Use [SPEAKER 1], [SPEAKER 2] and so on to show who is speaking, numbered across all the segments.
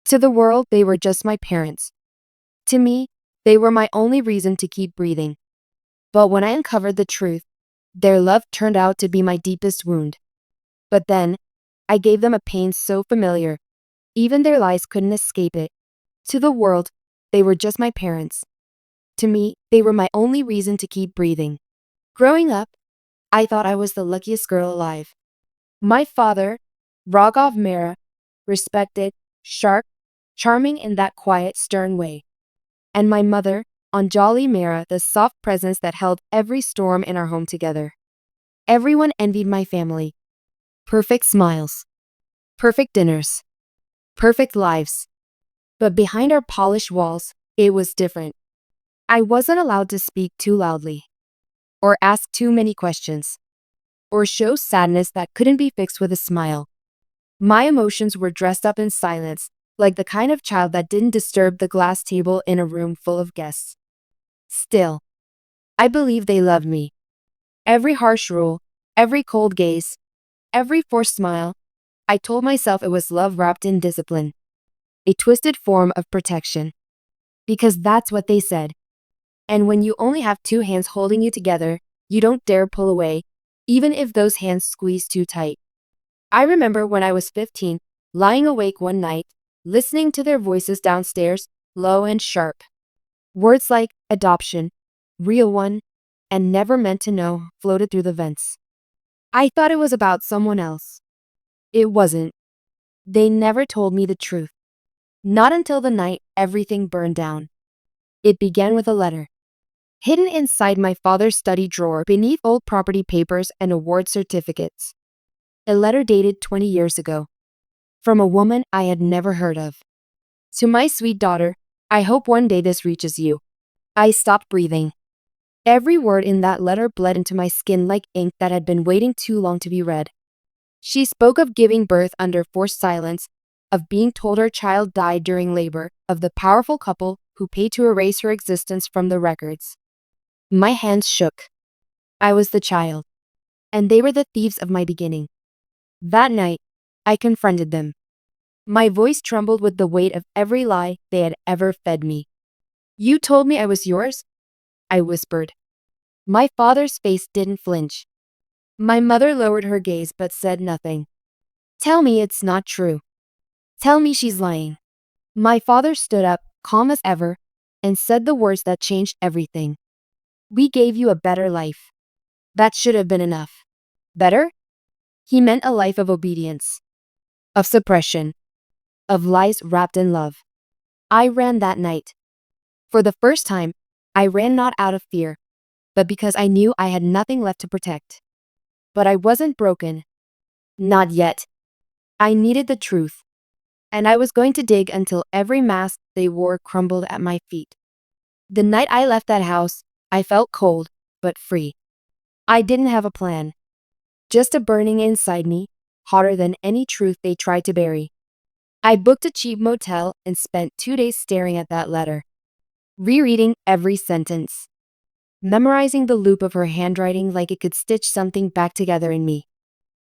[SPEAKER 1] To the world, they were just my parents. To me, they were my only reason to keep breathing. But when I uncovered the truth, their love turned out to be my deepest wound. But then, I gave them a pain so familiar, even their lies couldn't escape it. To the world, they were just my parents. To me, they were my only reason to keep breathing. Growing up, I thought I was the luckiest girl alive. My father, Raghav Mehra, respected, sharp, charming in that quiet, stern way. And my mother, Anjali Mehra, the soft presence that held every storm in our home together. Everyone envied my family. Perfect smiles. Perfect dinners. Perfect lives. But behind our polished walls, it was different. I wasn't allowed to speak too loudly, or ask too many questions, or show sadness that couldn't be fixed with a smile. My emotions were dressed up in silence, like the kind of child that didn't disturb the glass table in a room full of guests. Still, I believe they loved me. Every harsh rule, every cold gaze, every forced smile, I told myself it was love wrapped in discipline, a twisted form of protection. Because that's what they said. And when you only have two hands holding you together, you don't dare pull away, even if those hands squeeze too tight. I remember when I was 15, lying awake one night, listening to their voices downstairs, low and sharp. Words like adoption, real one, and never meant to know floated through the vents. I thought it was about someone else. It wasn't. They never told me the truth. Not until the night everything burned down. It began with a letter. Hidden inside my father's study drawer beneath old property papers and award certificates. A letter dated 20 years ago. From a woman I had never heard of. To my sweet daughter, I hope one day this reaches you. I stopped breathing. Every word in that letter bled into my skin like ink that had been waiting too long to be read. She spoke of giving birth under forced silence, of being told her child died during labor, of the powerful couple who paid to erase her existence from the records. My hands shook. I was the child, and they were the thieves of my beginning. That night, I confronted them. My voice trembled with the weight of every lie they had ever fed me. You told me I was yours? I whispered. My father's face didn't flinch. My mother lowered her gaze but said nothing. Tell me it's not true. Tell me she's lying. My father stood up, calm as ever, and said the words that changed everything. We gave you a better life. That should have been enough. Better? He meant a life of obedience, of suppression, of lies wrapped in love. I ran that night. For the first time, I ran not out of fear, but because I knew I had nothing left to protect. But I wasn't broken. Not yet. I needed the truth. And I was going to dig until every mask they wore crumbled at my feet. The night I left that house, I felt cold, but free. I didn't have a plan. Just a burning inside me, hotter than any truth they tried to bury. I booked a cheap motel and spent 2 days staring at that letter, rereading every sentence, memorizing the loop of her handwriting like it could stitch something back together in me.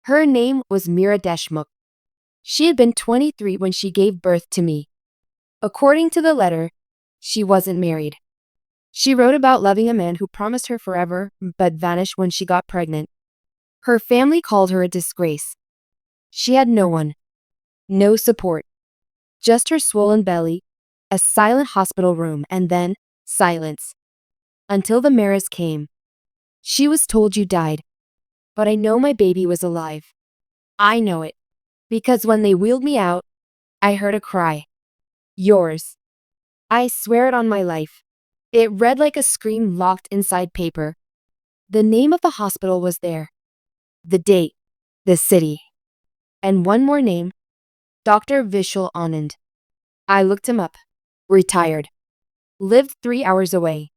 [SPEAKER 1] Her name was Mira Deshmukh. She had been 23 when she gave birth to me. According to the letter, she wasn't married. She wrote about loving a man who promised her forever but vanished when she got pregnant. Her family called her a disgrace. She had no one. No support. Just her swollen belly, a silent hospital room, and then silence. Until the Maras came. She was told you died. But I know my baby was alive. I know it. Because when they wheeled me out, I heard a cry. Yours. I swear it on my life. It read like a scream locked inside paper. The name of the hospital was there. The date. The city. And one more name. Dr. Vishal Anand. I looked him up. Retired. Lived 3 hours away.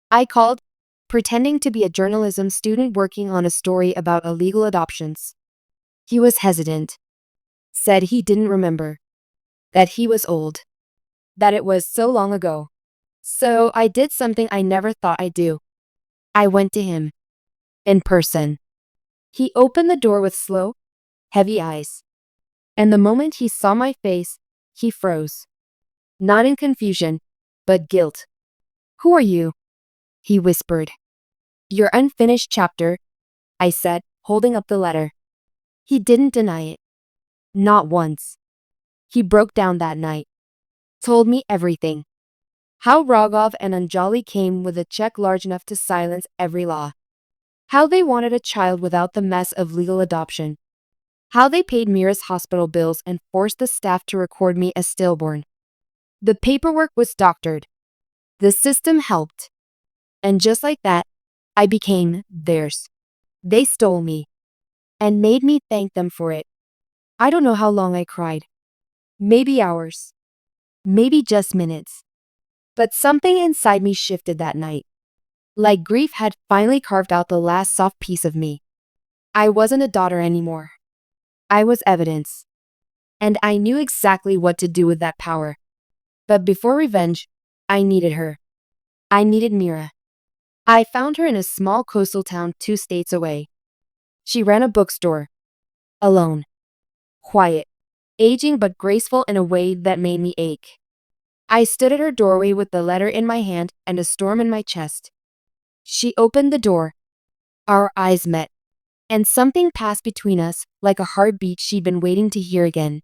[SPEAKER 1] I called, pretending to be a journalism student working on a story about illegal adoptions. He was hesitant. Said he didn't remember. That he was old. That it was so long ago. So I did something I never thought I'd do. I went to him. In person. He opened the door with slow, heavy eyes. And the moment he saw my face, He froze. Not in confusion, but guilt. Who are you? He whispered. Your unfinished chapter, I said, holding up the letter. He didn't deny it. Not once. He broke down that night. Told me everything. How Rogov and Anjali came with a check large enough to silence every law. How they wanted a child without the mess of legal adoption. How they paid Mira's hospital bills and forced the staff to record me as stillborn. The paperwork was doctored. The system helped. And just like that, I became theirs. They stole me. And made me thank them for it. I don't know how long I cried. Maybe hours. Maybe just minutes. But something inside me shifted that night. Like grief had finally carved out the last soft piece of me. I wasn't a daughter anymore. I was evidence. And I knew exactly what to do with that power. But before revenge, I needed her. I needed Mira. I found her in a small coastal town 2 states away. She ran a bookstore. Alone. Quiet. Aging but graceful in a way that made me ache. I stood at her doorway with the letter in my hand and a storm in my chest. She opened the door. Our eyes met. And something passed between us, like a heartbeat she'd been waiting to hear again.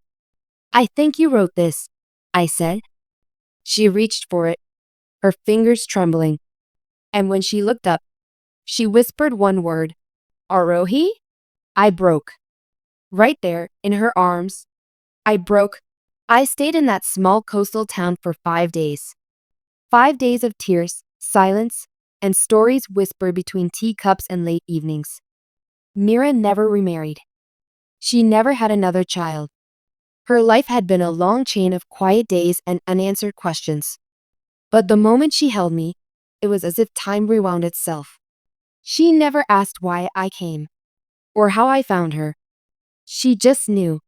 [SPEAKER 1] I think you wrote this, I said. She reached for it, her fingers trembling. And when she looked up, she whispered one word, Arohi? I broke. Right there, in her arms. I broke. I stayed in that small coastal town for 5 days. 5 days of tears, silence, and stories whispered between teacups and late evenings. Mira never remarried. She never had another child. Her life had been a long chain of quiet days and unanswered questions. But the moment she held me, it was as if time rewound itself. She never asked why I came, or how I found her. She just knew.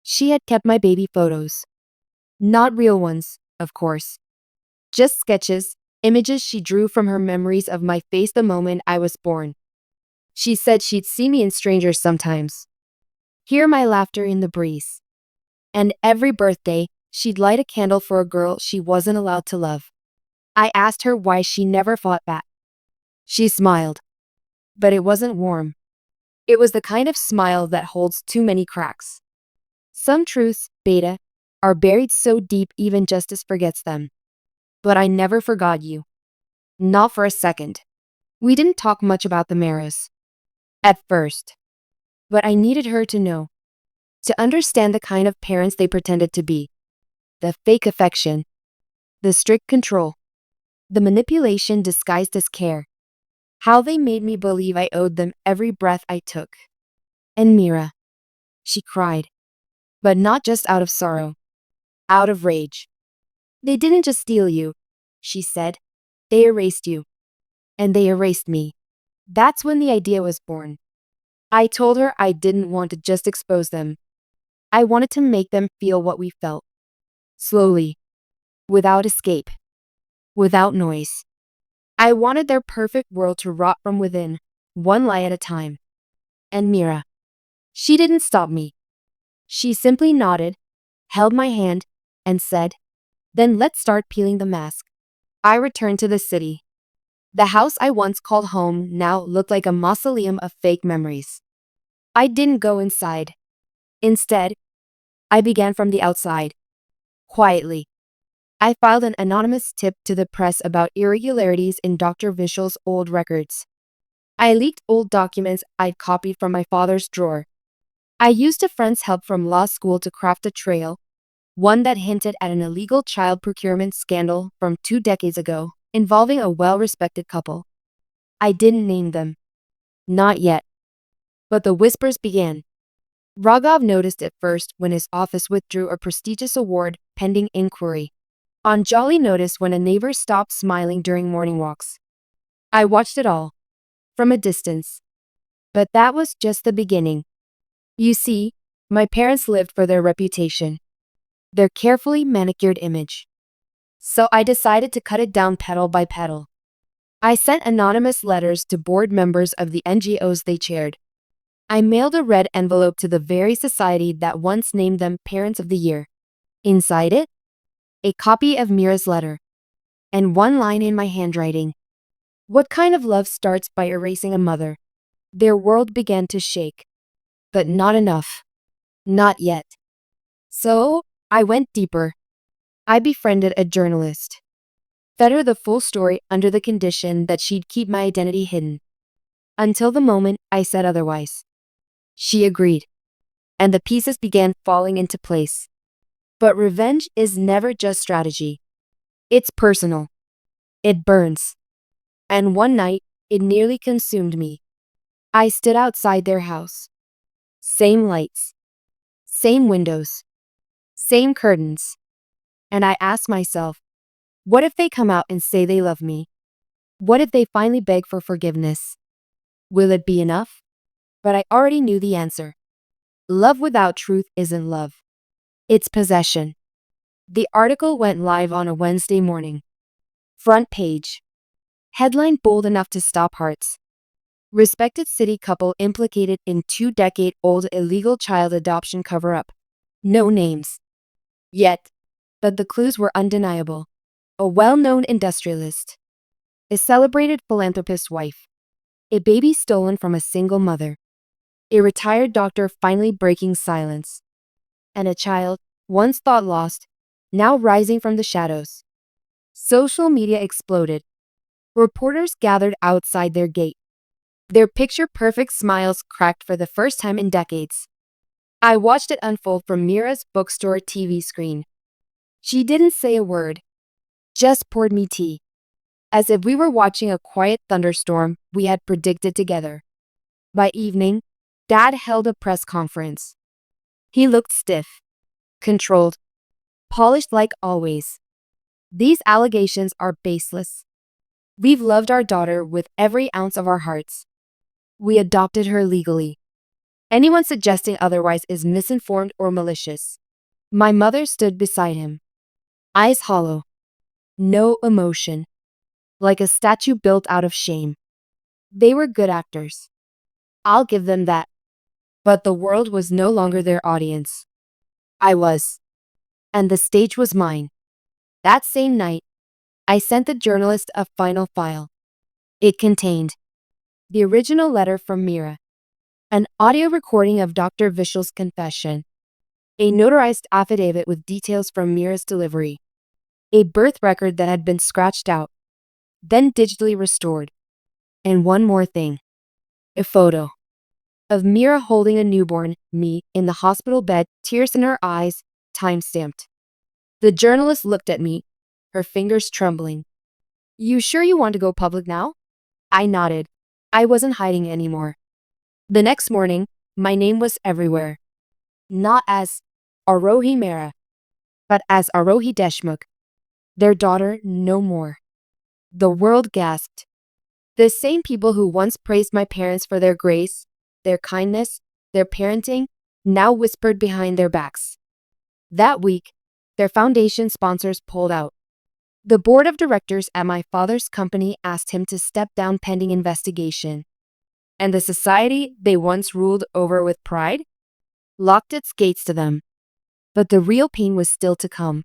[SPEAKER 1] She had kept my baby photos. Not real ones, of course. Just sketches, images she drew from her memories of my face the moment I was born. She said she'd see me in strangers sometimes. Hear my laughter in the breeze. And every birthday, she'd light a candle for a girl she wasn't allowed to love. I asked her why she never fought back. She smiled. But it wasn't warm. It was the kind of smile that holds too many cracks. Some truths, Beta, are buried so deep even justice forgets them. But I never forgot you. Not for a second. We didn't talk much about the Maras. At first. But I needed her to know. To understand the kind of parents they pretended to be. The fake affection. The strict control. The manipulation disguised as care. How they made me believe I owed them every breath I took. And Mira. She cried. But not just out of sorrow. Out of rage. They didn't just steal you, she said. They erased you. And they erased me. That's when the idea was born. I told her I didn't want to just expose them. I wanted to make them feel what we felt. Slowly. Without escape. Without noise. I wanted their perfect world to rot from within, one lie at a time. And Mira. She didn't stop me. She simply nodded, held my hand, and said, then let's start peeling the mask. I returned to the city. The house I once called home now looked like a mausoleum of fake memories. I didn't go inside. Instead, I began from the outside. Quietly. I filed an anonymous tip to the press about irregularities in Dr. Vishal's old records. I leaked old documents I'd copied from my father's drawer. I used a friend's help from law school to craft a trail, one that hinted at an illegal child procurement scandal from 2 decades ago, involving a well-respected couple. I didn't name them. Not yet. But the whispers began. Raghav noticed it first when his office withdrew a prestigious award pending inquiry. Anjali noticed when a neighbor stopped smiling during morning walks. I watched it all. From a distance. But that was just the beginning. You see, my parents lived for their reputation. Their carefully manicured image. So I decided to cut it down petal by petal. I sent anonymous letters to board members of the NGOs they chaired. I mailed a red envelope to the very society that once named them Parents of the Year. Inside it, a copy of Mira's letter, and one line in my handwriting. What kind of love starts by erasing a mother? Their world began to shake. But not enough. Not yet. So, I went deeper. I befriended a journalist. Fed her the full story under the condition that she'd keep my identity hidden. Until the moment I said otherwise. She agreed. And the pieces began falling into place. But revenge is never just strategy. It's personal. It burns. And one night, it nearly consumed me. I stood outside their house. Same lights. Same windows. Same curtains. And I asked myself, what if they come out and say they love me? What if they finally beg for forgiveness? Will it be enough? But I already knew the answer. Love without truth isn't love. It's possession. The article went live on a Wednesday morning. Front page. Headline bold enough to stop hearts. Respected city couple implicated in 2-decade-old illegal child adoption cover-up. No names. Yet, but the clues were undeniable. A well-known industrialist. A celebrated philanthropist's wife. A baby stolen from a single mother. A retired doctor finally breaking silence. And a child, once thought lost, now rising from the shadows. Social media exploded. Reporters gathered outside their gate. Their picture-perfect smiles cracked for the first time in decades. I watched it unfold from Mira's bookstore TV screen. She didn't say a word. Just poured me tea. As if we were watching a quiet thunderstorm we had predicted together. By evening, Dad held a press conference. He looked stiff, controlled, polished like always. These allegations are baseless. We've loved our daughter with every ounce of our hearts. We adopted her legally. Anyone suggesting otherwise is misinformed or malicious. My mother stood beside him. Eyes hollow. No emotion. Like a statue built out of shame. They were good actors. I'll give them that. But the world was no longer their audience. I was. And the stage was mine. That same night, I sent the journalist a final file. It contained the original letter from Mira, an audio recording of Dr. Vishal's confession, a notarized affidavit with details from Mira's delivery, a birth record that had been scratched out, then digitally restored, and one more thing, a photo of Mira holding a newborn, me, in the hospital bed, tears in her eyes, time-stamped. The journalist looked at me, her fingers trembling. You sure you want to go public now? I nodded. I wasn't hiding anymore. The next morning, my name was everywhere. Not as Arohi Mehra, but as Arohi Deshmukh. Their daughter no more. The world gasped. The same people who once praised my parents for their grace, their kindness, their parenting, now whispered behind their backs. That week, their foundation sponsors pulled out. The board of directors at my father's company asked him to step down pending investigation. And the society they once ruled over with pride locked its gates to them. But the real pain was still to come.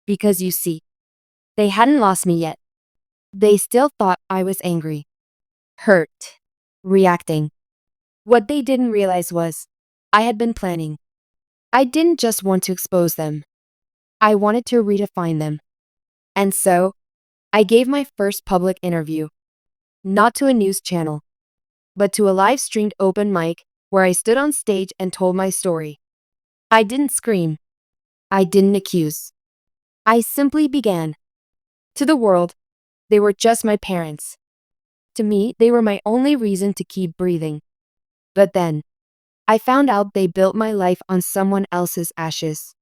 [SPEAKER 1] Because you see, they hadn't lost me yet. They still thought I was angry, hurt, reacting. What they didn't realize was, I had been planning. I didn't just want to expose them. I wanted to redefine them. And so, I gave my first public interview. Not to a news channel, but to a live-streamed open mic where I stood on stage and told my story. I didn't scream. I didn't accuse. I simply began. To the world, they were just my parents. To me, they were my only reason to keep breathing. But then, I found out they built my life on someone else's ashes.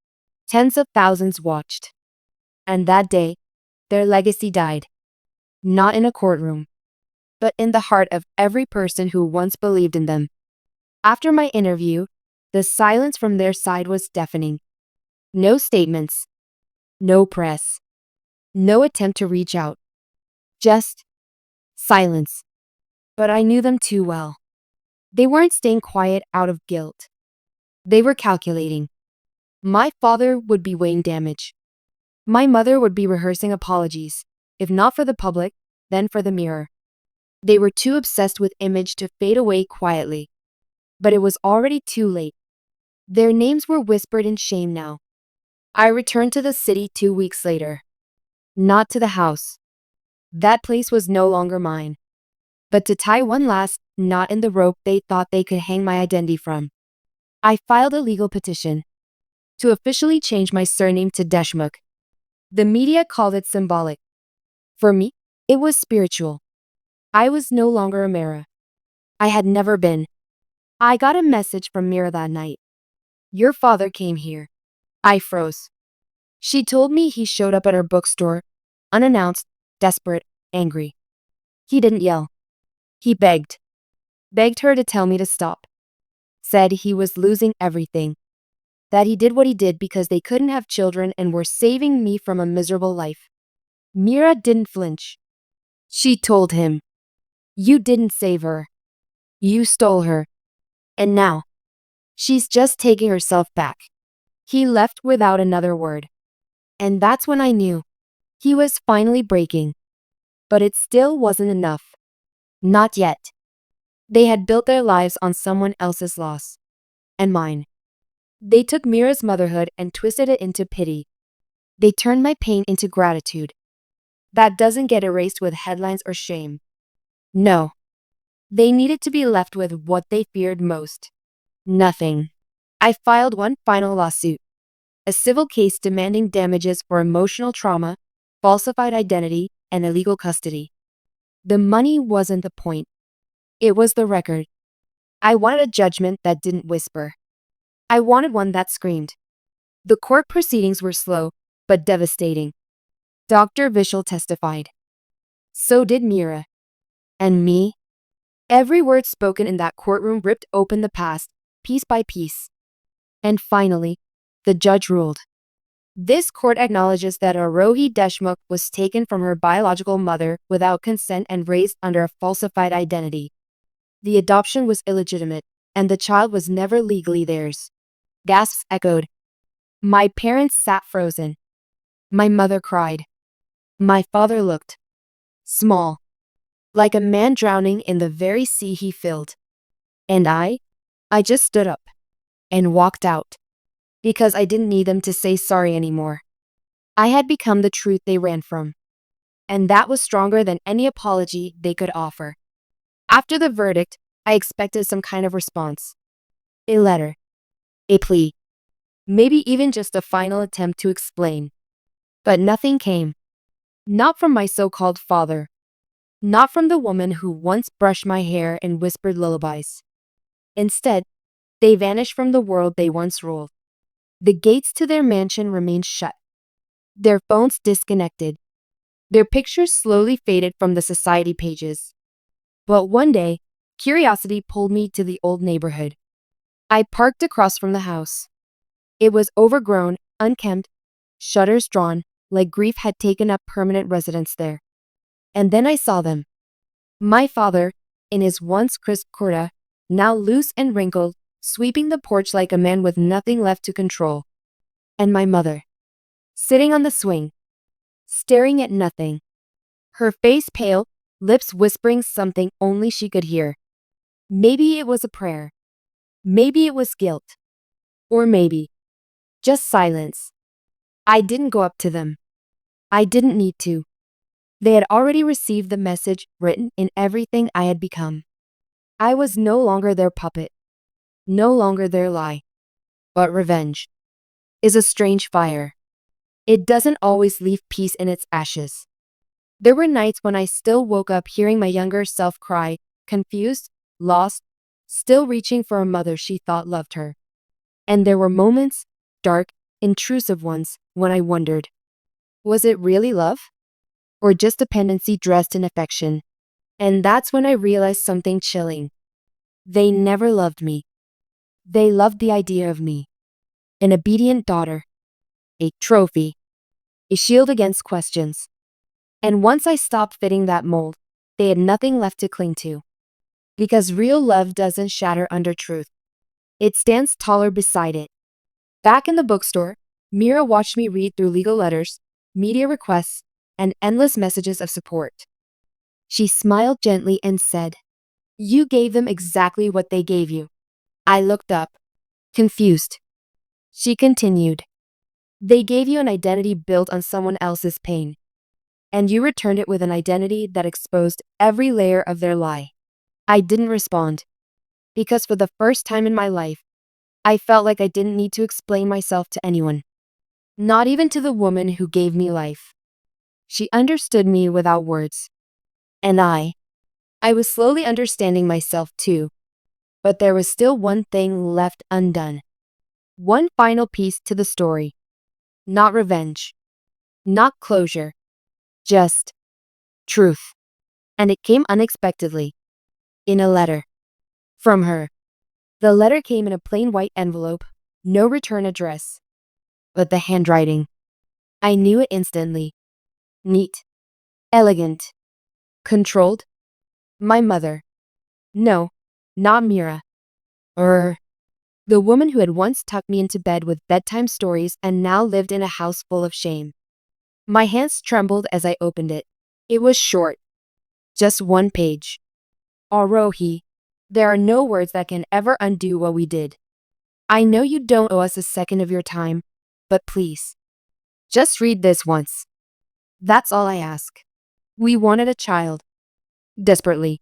[SPEAKER 1] Tens of thousands watched. And that day, their legacy died. Not in a courtroom, but in the heart of every person who once believed in them. After my interview, the silence from their side was deafening. No statements. No press. No attempt to reach out. Just silence. But I knew them too well. They weren't staying quiet out of guilt. They were calculating. My father would be weighing damage. My mother would be rehearsing apologies, if not for the public, then for the mirror. They were too obsessed with image to fade away quietly. But it was already too late. Their names were whispered in shame now. I returned to the city 2 weeks later. Not to the house. That place was no longer mine. But to tie one last knot in the rope they thought they could hang my identity from. I filed a legal petition to officially change my surname to Deshmukh. The media called it symbolic. For me, it was spiritual. I was no longer a Mira. I had never been. I got a message from Mira that night. Your father came here. I froze. She told me he showed up at her bookstore, unannounced, desperate, angry. He didn't yell. He begged. Begged her to tell me to stop. Said he was losing everything. That he did what he did because they couldn't have children and were saving me from a miserable life. Mira didn't flinch. She told him, "You didn't save her. You stole her. And now, she's just taking herself back." He left without another word. And that's when I knew. He was finally breaking. But it still wasn't enough. Not yet. They had built their lives on someone else's loss. And mine. They took Mira's motherhood and twisted it into pity. They turned my pain into gratitude. That doesn't get erased with headlines or shame. No. They needed to be left with what they feared most. Nothing. I filed one final lawsuit. A civil case demanding damages for emotional trauma, falsified identity, and illegal custody. The money wasn't the point. It was the record. I wanted a judgment that didn't whisper. I wanted one that screamed. The court proceedings were slow, but devastating. Dr. Vishal testified. So did Mira. And me? Every word spoken in that courtroom ripped open the past, piece by piece. And finally, the judge ruled. This court acknowledges that Arohi Deshmukh was taken from her biological mother without consent and raised under a falsified identity. The adoption was illegitimate, and the child was never legally theirs. Gasps echoed. My parents sat frozen. My mother cried. My father looked small, like a man drowning in the very sea he filled. And I just stood up and walked out. Because I didn't need them to say sorry anymore. I had become the truth they ran from. And that was stronger than any apology they could offer. After the verdict, I expected some kind of response. A letter. A plea. Maybe even just a final attempt to explain. But nothing came. Not from my so-called father. Not from the woman who once brushed my hair and whispered lullabies. Instead, they vanished from the world they once ruled. The gates to their mansion remained shut. Their phones disconnected. Their pictures slowly faded from the society pages. But one day, curiosity pulled me to the old neighborhood. I parked across from the house. It was overgrown, unkempt, shutters drawn, like grief had taken up permanent residence there. And then I saw them. My father, in his once crisp kurta, now loose and wrinkled, sweeping the porch like a man with nothing left to control. And my mother, sitting on the swing, staring at nothing. Her face pale, lips whispering something only she could hear. Maybe it was a prayer. Maybe it was guilt. Or maybe just silence. I didn't go up to them. I didn't need to. They had already received the message written in everything I had become. I was no longer their puppet. No longer their lie. But revenge is a strange fire. It doesn't always leave peace in its ashes. There were nights when I still woke up hearing my younger self cry, confused, lost, still reaching for a mother she thought loved her. And there were moments, dark, intrusive ones, when I wondered, was it really love? Or just dependency dressed in affection? And that's when I realized something chilling. They never loved me. They loved the idea of me. An obedient daughter. A trophy. A shield against questions. And once I stopped fitting that mold, they had nothing left to cling to. Because real love doesn't shatter under truth. It stands taller beside it. Back in the bookstore, Mira watched me read through legal letters, media requests, and endless messages of support. She smiled gently and said, "You gave them exactly what they gave you." I looked up, confused. She continued, "They gave you an identity built on someone else's pain, and you returned it with an identity that exposed every layer of their lie." I didn't respond, because for the first time in my life, I felt like I didn't need to explain myself to anyone, not even to the woman who gave me life. She understood me without words. And I was slowly understanding myself too, but there was still one thing left undone. One final piece to the story. Not revenge, not closure, just truth. And it came unexpectedly, in a letter. From her. The letter came in a plain white envelope, no return address. But the handwriting. I knew it instantly. Neat. Elegant. Controlled. My mother. No, not Mira. Er. The woman who had once tucked me into bed with bedtime stories and now lived in a house full of shame. My hands trembled as I opened it. It was short. Just one page. Arohi, there are no words that can ever undo what we did. I know you don't owe us a second of your time, but please, just read this once. That's all I ask. We wanted a child. Desperately.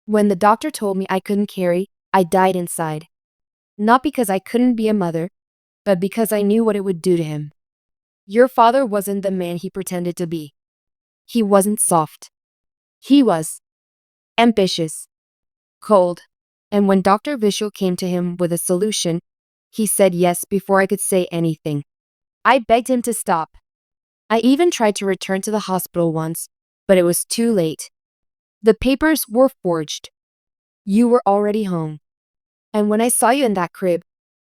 [SPEAKER 1] When the doctor told me I couldn't carry, I died inside. Not because I couldn't be a mother, but because I knew what it would do to him. Your father wasn't the man he pretended to be. He wasn't soft. He was ambitious, cold. And when Dr. Vishal came to him with a solution, he said yes before I could say anything. I begged him to stop. I even tried to return to the hospital once, but it was too late. The papers were forged. You were already home. And when I saw you in that crib,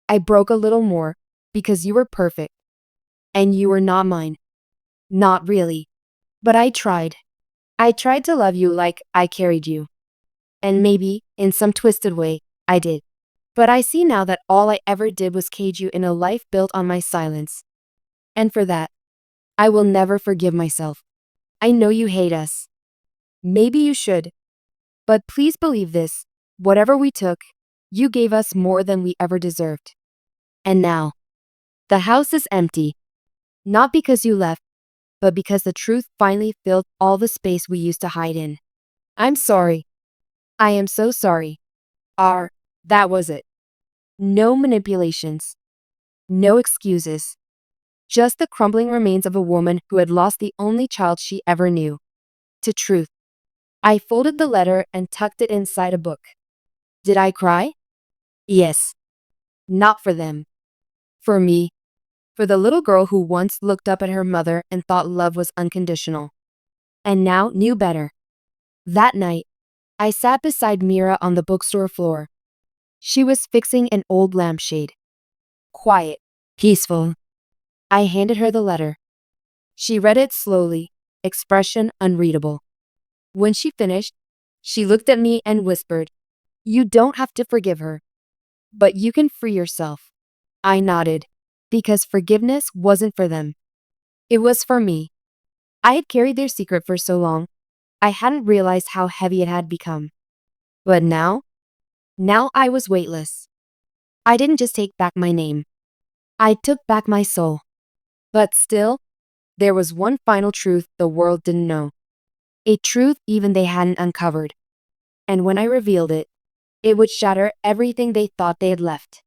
[SPEAKER 1] I broke a little more because you were perfect. And you were not mine. Not really. But I tried. I tried to love you like I carried you. And maybe, in some twisted way, I did. But I see now that all I ever did was cage you in a life built on my silence. And for that, I will never forgive myself. I know you hate us. Maybe you should. But please believe this. Whatever we took, you gave us more than we ever deserved. And now, the house is empty. Not because you left, but because the truth finally filled all the space we used to hide in. I'm sorry. I am so sorry. That was it. No manipulations. No excuses. Just the crumbling remains of a woman who had lost the only child she ever knew. To truth. I folded the letter and tucked it inside a book. Did I cry? Yes. Not for them. For me. For the little girl who once looked up at her mother and thought love was unconditional. And now knew better. That night, I sat beside Mira on the bookstore floor. She was fixing an old lampshade. Quiet. Peaceful. I handed her the letter. She read it slowly, expression unreadable. When she finished, she looked at me and whispered, "You don't have to forgive her, but you can free yourself." I nodded, because forgiveness wasn't for them. It was for me. I had carried their secret for so long, I hadn't realized how heavy it had become. But now I was weightless. I didn't just take back my name. I took back my soul. But still, there was one final truth the world didn't know. A truth even they hadn't uncovered. And when I revealed it, it would shatter everything they thought they had left.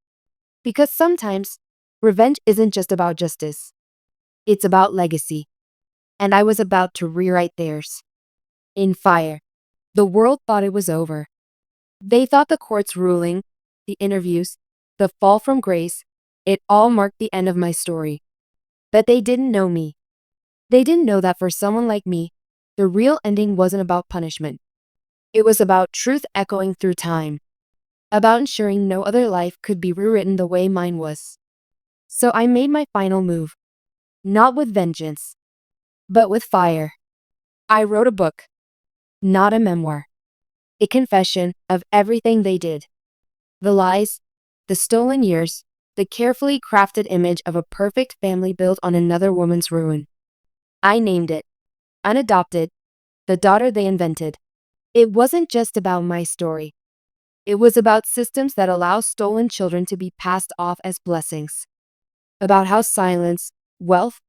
[SPEAKER 1] Because sometimes, revenge isn't just about justice. It's about legacy. And I was about to rewrite theirs. In fire. The world thought it was over. They thought the court's ruling, the interviews, the fall from grace, it all marked the end of my story. But they didn't know me. They didn't know that for someone like me, the real ending wasn't about punishment. It was about truth echoing through time. About ensuring no other life could be rewritten the way mine was. So I made my final move. Not with vengeance, but with fire. I wrote a book. Not a memoir. A confession of everything they did. The lies, the stolen years, the carefully crafted image of a perfect family built on another woman's ruin. I named it Unadopted, the daughter they invented. It wasn't just about my story. It was about systems that allow stolen children to be passed off as blessings. About how silence, wealth,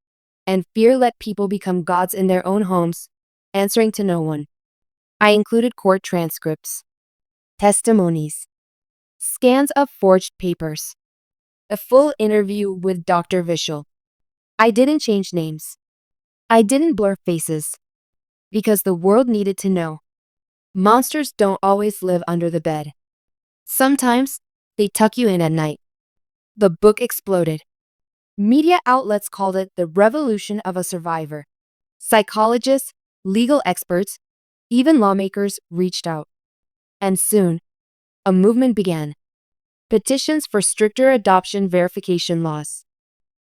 [SPEAKER 1] and fear let people become gods in their own homes, answering to no one. I included court transcripts, testimonies, scans of forged papers, a full interview with Dr. Vishal. I didn't change names. I didn't blur faces. Because the world needed to know. Monsters don't always live under the bed. Sometimes, they tuck you in at night. The book exploded. Media outlets called it the revolution of a survivor. Psychologists, legal experts, even lawmakers reached out. And soon, a movement began. Petitions for stricter adoption verification laws.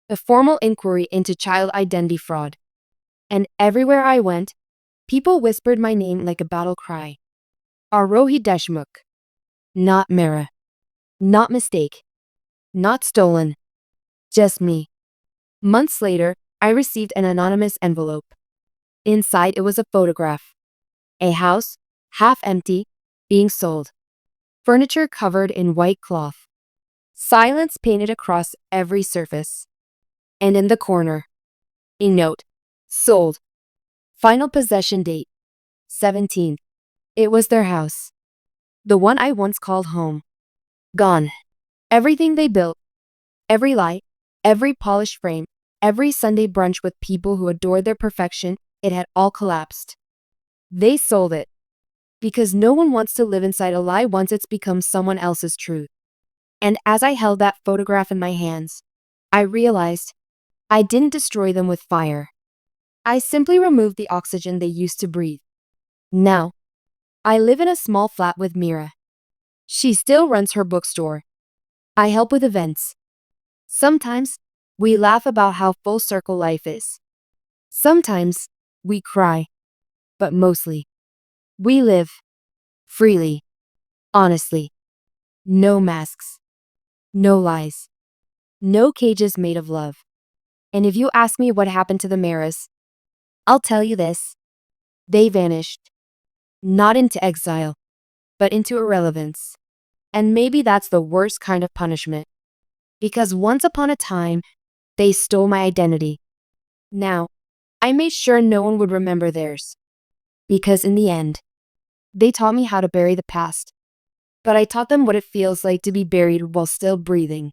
[SPEAKER 1] A formal inquiry into child identity fraud. And everywhere I went, people whispered my name like a battle cry. Arohi Deshmukh. Not Mira. Not mistake. Not stolen. Just me. Months later, I received an anonymous envelope. Inside it was a photograph. A house, half empty, being sold. Furniture covered in white cloth. Silence painted across every surface. And in the corner, a note. Sold. Final possession date. 17. It was their house. The one I once called home. Gone. Everything they built. Every light. Every polished frame. Every Sunday brunch with people who adored their perfection. It had all collapsed. They sold it. Because no one wants to live inside a lie once it's become someone else's truth. And as I held that photograph in my hands, I realized I didn't destroy them with fire. I simply removed the oxygen they used to breathe. Now, I live in a small flat with Mira. She still runs her bookstore. I help with events. Sometimes, we laugh about how full circle life is. Sometimes, we cry. But mostly, we live freely, honestly. No masks. No lies. No cages made of love. And if you ask me what happened to the Maras, I'll tell you this. They vanished. Not into exile, but into irrelevance. And maybe that's the worst kind of punishment. Because once upon a time, they stole my identity. Now, I made sure no one would remember theirs. Because in the end, they taught me how to bury the past. But I taught them what it feels like to be buried while still breathing.